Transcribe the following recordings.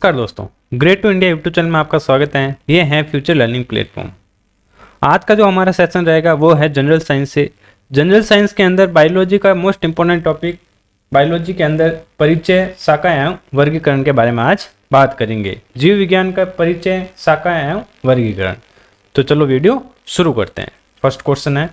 नमस्कार दोस्तों, great to India YouTube channel में आपका स्वागत है। ये है फ्यूचर लर्निंग प्लेटफॉर्म। आज का जो हमारा सेशन रहेगा वो है जनरल साइंस से। जनरल साइंस के अंदर बायोलॉजी का मोस्ट इंपॉर्टेंट टॉपिक, बायोलॉजी के अंदर परिचय, शाखा एवं वर्गीकरण के बारे में आज बात करेंगे। जीव विज्ञान का परिचय, शाखा एवं वर्गीकरण। तो चलो वीडियो शुरू करते हैं। फर्स्ट क्वेश्चन है,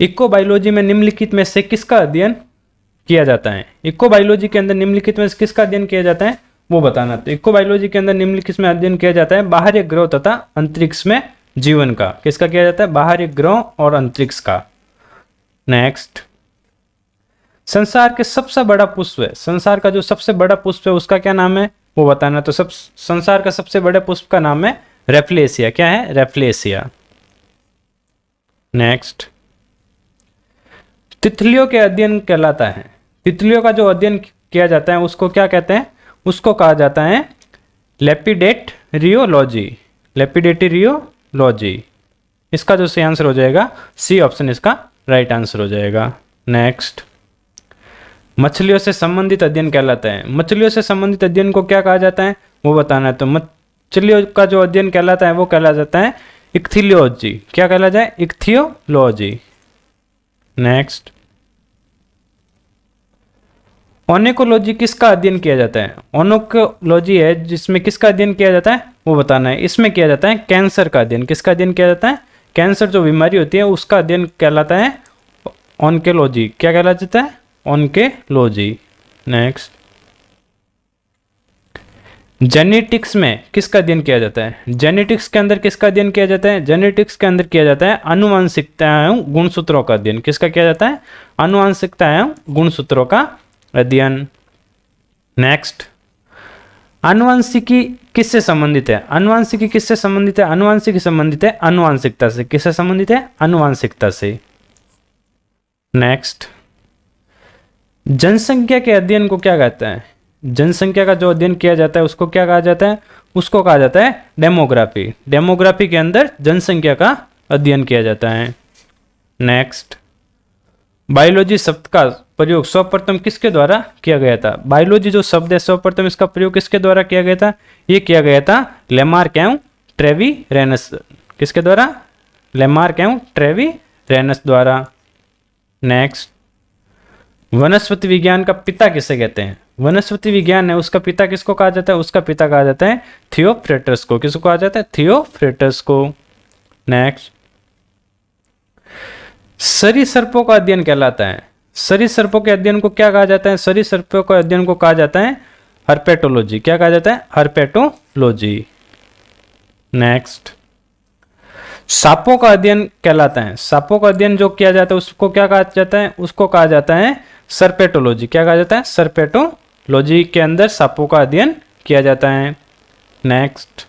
इकोबायोलॉजी में निम्नलिखित में से किसका अध्ययन किया जाता है? इकोबायोलॉजी के अंदर निम्नलिखित में से किसका अध्ययन किया जाता है वो बताना। तो इकोबायोलॉजी के अंदर निम्नलिखित में अध्ययन किया जाता है बाहरी ग्रह तथा अंतरिक्ष में जीवन का। किसका किया जाता है? बाहरी ग्रह और अंतरिक्ष का। नेक्स्ट, संसार के सबसे बड़ा पुष्प है, संसार का जो सबसे बड़ा पुष्प है उसका क्या नाम है वो बताना। तो संसार का सबसे बड़े पुष्प का नाम है रेफ्लेसिया। क्या है? रेफ्लेसिया। नेक्स्ट, तितलियों के अध्ययन कहलाता है। तितलियों का जो अध्ययन किया जाता है उसको क्या कहते हैं? उसको कहा जाता है लेपिडेटरियोलॉजी। लेपिडेटरियोलॉजी। इसका जो सही आंसर हो जाएगा सी ऑप्शन इसका राइट आंसर हो जाएगा। नेक्स्ट, मछलियों से संबंधित अध्ययन कहलाता है। मछलियों से संबंधित अध्ययन को क्या कहा जाता है वो बताना है। तो मछलियों का जो अध्ययन कहलाता है वो कहला जाता है इक्थियोलॉजी। क्या कहला जाए? इक्थियोलॉजी। नेक्स्ट, ओनिकोलॉजी किसका अध्ययन किया जाता है? ओनिकोलॉजी है जिसमें किसका अध्ययन किया जाता है वो बताना है। इसमें किया जाता है कैंसर का अध्ययन। किसका अध्ययन किया जाता है? कैंसर जो बीमारी होती है उसका अध्ययन कहलाता है ओनकोलॉजी। क्या कहला जाता है? ओनकोलॉजी। नेक्स्ट, जेनेटिक्स में किसका अध्ययन किया जाता है? जेनेटिक्स के अंदर किसका अध्ययन किया जाता है? जेनेटिक्स के अंदर किया जाता है आनुवांशिकता एवं गुणसूत्रों का अध्ययन। किसका किया जाता है? आनुवांशिकता एवं गुणसूत्रों का अध्ययन। नेक्स्ट, आनुवांशिकी किससे संबंधित है? आनुवांशिकी किससे संबंधित है? आनुवांशिकी संबंधित है आनुवांशिकता से। किससे संबंधित है? आनुवांशिकता से। नेक्स्ट, जनसंख्या के अध्ययन को क्या कहता है? जनसंख्या का जो अध्ययन किया जाता है उसको क्या कहा जाता है? उसको कहा जाता है डेमोग्राफी। डेमोग्राफी के अंदर जनसंख्या का अध्ययन किया जाता है। नेक्स्ट, बायोलॉजी शब्द का प्रयोग सर्वप्रथम किसके द्वारा किया गया था? बायोलॉजी जो शब्द है सर्वप्रथम इसका प्रयोग किसके द्वारा किया गया था? ये किया गया था लेमार्क एवं ट्रेविरेनस। किसके द्वारा? लेमार्क एवं ट्रेविरेनस द्वारा। नेक्स्ट, वनस्पति विज्ञान का पिता किसे कहते हैं? वनस्पति विज्ञान है उसका पिता किसको कहा जाता है? उसका पिता कहा जाता है थियोफ्रेटस को। किसको कहा जाता है? थियोफ्रेटस को। नेक्स्ट, सरीसृपों का अध्ययन कहलाता है। सरीसृपों के अध्ययन को क्या कहा जाता है? सरीसृपों के अध्ययन को कहा जाता है हर्पेटोलॉजी। क्या कहा जाता है? हर्पेटोलॉजी। नेक्स्ट, सांपों का अध्ययन कहलाता है। सांपों का अध्ययन जो किया जाता है उसको क्या कहा जाता है? उसको कहा जाता है सर्पेटोलॉजी। क्या कहा जाता है? सर्पेटोलॉजी के अंदर सांपों का अध्ययन किया जाता है। नेक्स्ट,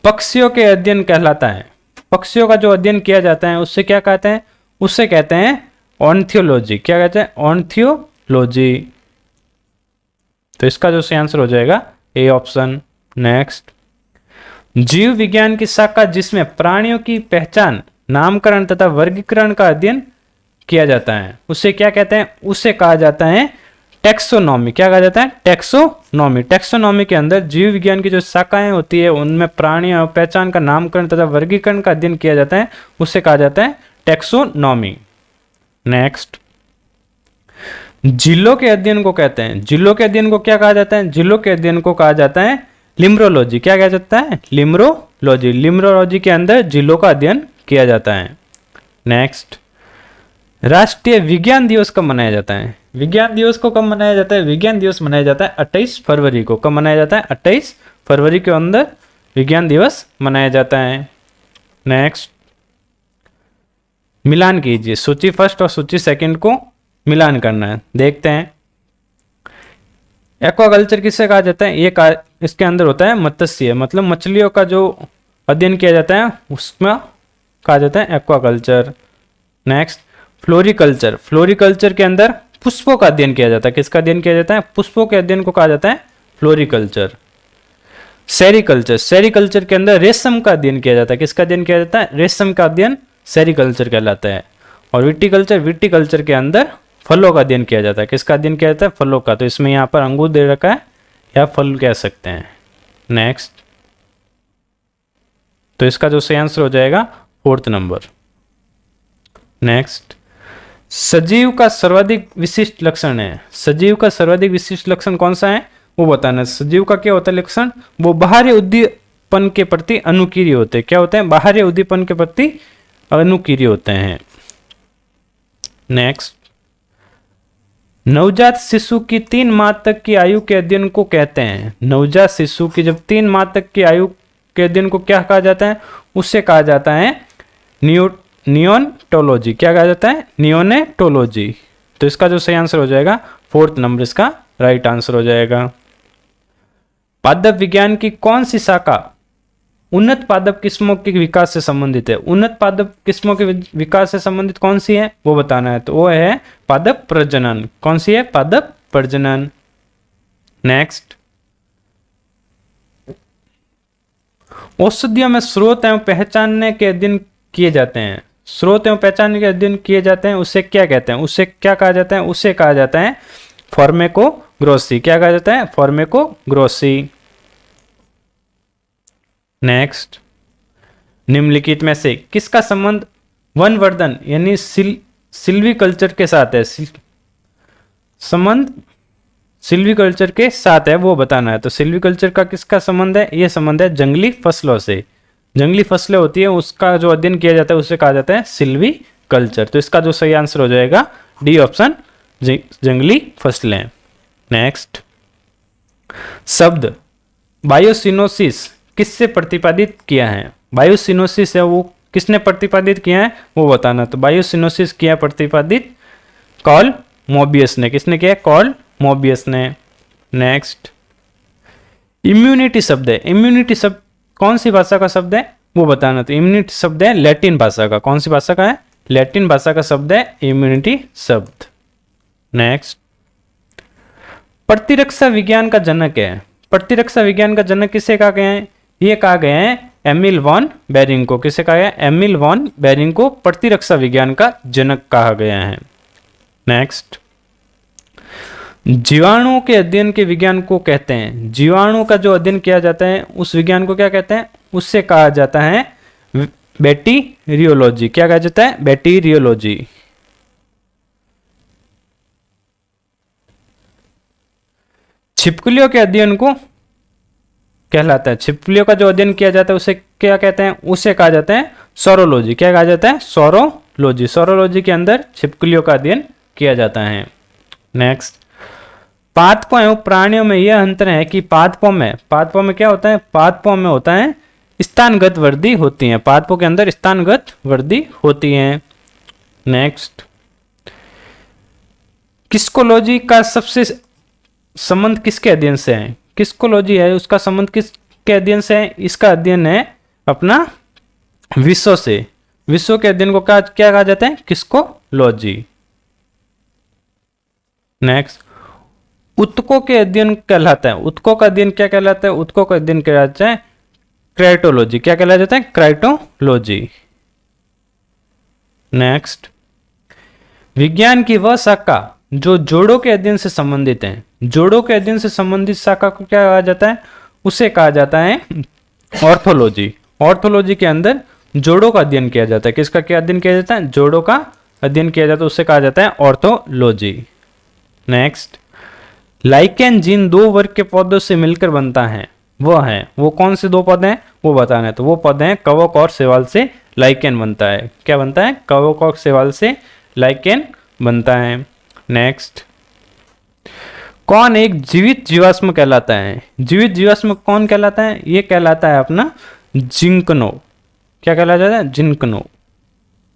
पक्षियों के अध्ययन कहलाता है। पक्षियों का जो अध्ययन किया जाता है उससे क्या कहते हैं? उससे कहते हैं ऑर्निथोलॉजी। क्या कहते हैं? ऑर्निथोलॉजी। तो इसका जो सही आंसर हो जाएगा ए ऑप्शन। नेक्स्ट, जीव विज्ञान की शाखा जिसमें प्राणियों की पहचान, नामकरण तथा वर्गीकरण का अध्ययन किया जाता है उसे क्या कहते हैं? उसे कहा जाता है टेक्सोनॉमी। क्या कहा जाता है? टेक्सोनॉमी। टेक्सोनॉमी के अंदर जीव विज्ञान की जो शाखाएं होती है उनमें प्राणियों पहचान का नामकरण तथा वर्गीकरण का अध्ययन किया जाता है उसे कहा जाता है टेक्सोनॉमी। नेक्स्ट, जिलों के अध्ययन को कहते हैं। जिलों के अध्ययन को क्या कहा जाता है? जिलों के अध्ययन को कहा जाता है लिम्रोलॉजी। क्या कहा जाता है? लिम्रोलॉजी। लिम्रोलॉजी के अंदर जिलों का अध्ययन किया जाता है। नेक्स्ट, राष्ट्रीय विज्ञान दिवस कब मनाया जाता है? विज्ञान दिवस को कब मनाया जाता है? विज्ञान दिवस मनाया जाता है 28 फरवरी को। कब मनाया जाता है? 28 फरवरी के अंदर विज्ञान दिवस मनाया जाता है। नेक्स्ट, मिलान कीजिए, सूची फर्स्ट और सूची सेकंड को मिलान करना है। देखते हैं, एक्वाकल्चर किसे कहा जाता है? ये इसके अंदर होता है मत्स्य, मतलब मछलियों का जो अध्ययन किया जाता है उसमें कहा जाता है एक्वाकल्चर। Next, floriculture. फ्लोरिकल्चर के अंदर पुष्पों का अध्ययन किया जाता है। किसका अध्ययन किया जाता है? पुष्पों के अध्ययन को कहा जाता है फ्लोरिकल्चर। सेरिकल्चर। सेरिकल्चर के अंदर रेशम का अध्ययन किया जाता है। किसका अध्ययन किया जाता है? रेशम का अध्ययन सेरिकल्चर कहलाता है। और विटीकल्चर के अंदर फलों का अध्ययन किया जाता है। किसका अध्ययन किया जाता है? फलों का। तो इसमें यहाँ पर अंगूर दे रखा है या फल कह सकते हैं। नेक्स्ट, तो इसका जो सही आंसर हो जाएगा 4th नंबर। नेक्स्ट, सजीव का सर्वाधिक विशिष्ट लक्षण है। सजीव का सर्वाधिक विशिष्ट लक्षण कौन सा है वो बताना। सजीव का क्या होता है लक्षण? वो बाहरी उद्दीपन के प्रति अनुकीर्य होते हैं। क्या होते हैं? बाहरी उद्दीपन के प्रति अनुकीर्य होते हैं। नेक्स्ट, नवजात शिशु की 3 माह तक की आयु के अध्ययन को कहते हैं। नवजात शिशु की जब 3 माह तक की आयु के अध्ययन को क्या कहा जाता है? उससे कहा जाता है नियोनेटोलॉजी। क्या कहा जाता है? नियोनेटोलॉजी। तो इसका जो सही आंसर हो जाएगा 4th नंबर इसका राइट आंसर हो जाएगा। पादप विज्ञान की कौन सी शाखा उन्नत पादप किस्मों के विकास से संबंधित है? उन्नत पादप किस्मों के विकास से संबंधित कौन सी है वो बताना है। तो वो है पादप प्रजनन। कौन सी है? पादप प्रजनन। नेक्स्ट, औषधियों में स्रोत एवं पहचानने के अध्ययन किए जाते हैं। स्रोत एवं पहचानने के अध्ययन किए जाते हैं, उससे क्या कहते हैं? उससे क्या कहा जाता है? उससे कहा जाता है फार्मेकोग्नोसी। क्या कहा जाता है? फार्मेकोग्नोसी। नेक्स्ट, निम्नलिखित में से किसका संबंध वनवर्धन यानी सिल्वीकल्चर के साथ है? संबंध सिल्वीकल्चर के साथ है वो बताना है। तो सिल्वीकल्चर का किसका संबंध है? ये संबंध है जंगली फसलों से। जंगली फसलें होती है उसका जो अध्ययन किया जाता है उसे कहा जाता है सिल्वीकल्चर। तो इसका जो सही आंसर हो जाएगा डी ऑप्शन, जंगली फसलें। नेक्स्ट, शब्द बायोसिनोसिस किससे प्रतिपादित किया है? बायोसिनोसिस है वो किसने प्रतिपादित किया है वो बताना। तो बायोसिनोसिस किया प्रतिपादित कार्ल मोबियस ने। किसने किया? कार्ल मोबियस ने। नेक्स्ट, इम्यूनिटी शब्द है। इम्यूनिटी शब्द कौन सी भाषा का शब्द है वो बताना। तो इम्यूनिटी शब्द है लैटिन भाषा का। कौन सी भाषा का है? लैटिन भाषा का शब्द है इम्यूनिटी शब्द। नेक्स्ट, प्रतिरक्षा विज्ञान का जनक है। प्रतिरक्षा विज्ञान का जनक किसे कहा गया है? ये कहा गया है एमिल वॉन बेरिंग को। किसे कहा गया? एमिल वॉन बेरिंग को प्रतिरक्षा विज्ञान का जनक कहा गया है। नेक्स्ट, जीवाणुओं के अध्ययन के विज्ञान को कहते हैं। जीवाणु का जो अध्ययन किया जाता है उस विज्ञान को क्या कहते हैं? उससे कहा जाता है बैक्टीरियोलॉजी। क्या कहा जाता है? बैक्टीरियोलॉजी। छिपकलियों के अध्ययन को कहलाता है। छिपकलियों का जो अध्ययन किया जाता है उसे क्या कहते हैं? उसे कहा जाता है सौरोलॉजी। क्या कहा जाता है? सौरोलॉजी। सौरोलॉजी के अंदर छिपकलियों का अध्ययन किया जाता है। नेक्स्ट, पादपों एवं प्राणियों में यह अंतर है कि पादपों में क्या होता है? पादपों में होता है स्थानगत वृद्धि होती है। पादपों के अंदर स्थानगत वृद्धि होती है। नेक्स्ट, किस्कोलॉजी का सबसे संबंध किसके अध्ययन से है? किस्कोलॉजी है उसका संबंध किसके अध्ययन से है? इसका अध्ययन है अपना विश्व से। विश्व के अध्ययन को क्या कहा जाता है? किस्कोलॉजी। नेक्स्ट, उत्तकों के अध्ययन कहलाता है। उत्तकों का अध्ययन क्या कहलाता है? उत्तकों का अध्ययन कहलाता है क्राइटोलॉजी। क्या कहलाता जाता है? क्राइटोलॉजी। नेक्स्ट, विज्ञान की वह शाखा जो जोड़ों के अध्ययन से संबंधित है। जोड़ों के अध्ययन से संबंधित शाखा को क्या कहा जाता है? उसे कहा जाता है ऑर्थोलॉजी। ऑर्थोलॉजी के अंदर जोड़ों का अध्ययन किया जाता है। किसका क्या अध्ययन किया जाता है? जोड़ों का अध्ययन किया जाता है, उससे कहा जाता है ऑर्थोलॉजी। नेक्स्ट, लाइकेन जिन 2 वर्ग के पौधों से मिलकर बनता है वो कौन से 2 पौधे हैं वो बताना है। तो वो पौधे हैं कवक और शैवाल से लाइकेन बनता है। क्या बनता है? कवक और शैवाल से लाइकेन बनता है। नेक्स्ट, कौन एक जीवित जीवाश्म कहलाता है? जीवित जीवाश्म कौन कहलाता है? ये कहलाता है अपना जिंकनो। क्या कहलाता है? जिंकनो,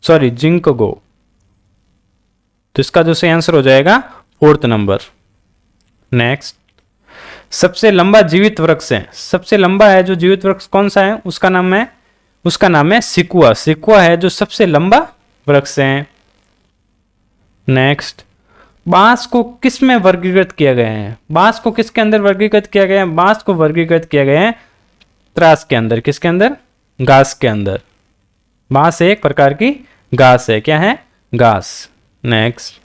सॉरी जिंकगो। तो इसका जो सही आंसर हो जाएगा 4th नंबर। नेक्स्ट, सबसे लंबा जीवित वृक्ष है। सबसे लंबा है जो जीवित वृक्ष कौन सा है? उसका नाम है सिकुआ। सिकुआ है जो सबसे लंबा वृक्ष है। नेक्स्ट, बांस को किस में वर्गीकृत किया गया है? बांस को किसके अंदर वर्गीकृत किया गया है? बांस को वर्गीकृत किया गया है त्रास के अंदर। किसके अंदर? घास के अंदर। बांस एक प्रकार की घास है। क्या है? घास। नेक्स्ट,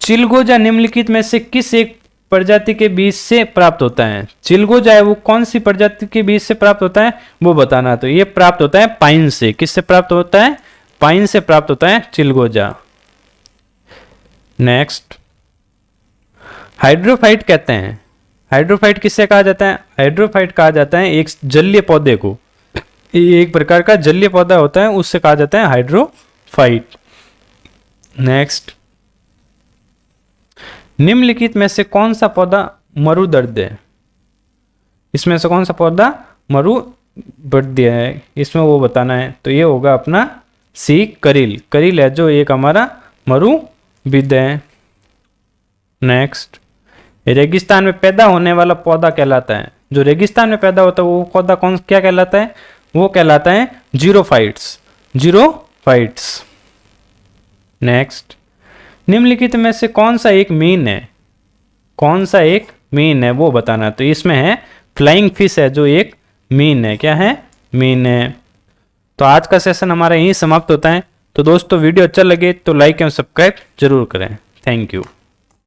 चिलगोजा निम्नलिखित में से किस एक प्रजाति के बीज से प्राप्त होता है? चिलगोजा है वो कौन सी प्रजाति के बीज से प्राप्त होता है वो बताना। तो ये प्राप्त होता है पाइन से। किससे प्राप्त होता है? पाइन से प्राप्त होता है चिलगोजा। नेक्स्ट, हाइड्रोफाइट कहते हैं। हाइड्रोफाइट किससे कहा जाता है? हाइड्रोफाइट कहा जाता है एक जलीय पौधे को। ये एक प्रकार का जलीय पौधा होता है, उससे कहा जाता है हाइड्रोफाइट। नेक्स्ट, निम्नलिखित में से कौन सा पौधा मरुदर्द है? इसमें से कौन सा पौधा मरुदर्द है, इसमें वो बताना है। तो ये होगा अपना सी, करील। करील है जो एक हमारा मरुविद है। नेक्स्ट, रेगिस्तान में पैदा होने वाला पौधा कहलाता है। जो रेगिस्तान में पैदा होता है वो पौधा कौन क्या कहलाता है? वो कहलाता है जीरोफाइट्स। जीरोफाइट्स। नेक्स्ट, निम्नलिखित में से कौन सा एक मीन है? कौन सा एक मीन है वो बताना। तो इसमें है फ्लाइंग फिश है जो एक मीन है। क्या है? मीन है। तो आज का सेशन हमारा यहीं समाप्त होता है। तो दोस्तों वीडियो अच्छा लगे तो लाइक एवं सब्सक्राइब जरूर करें। Thank you.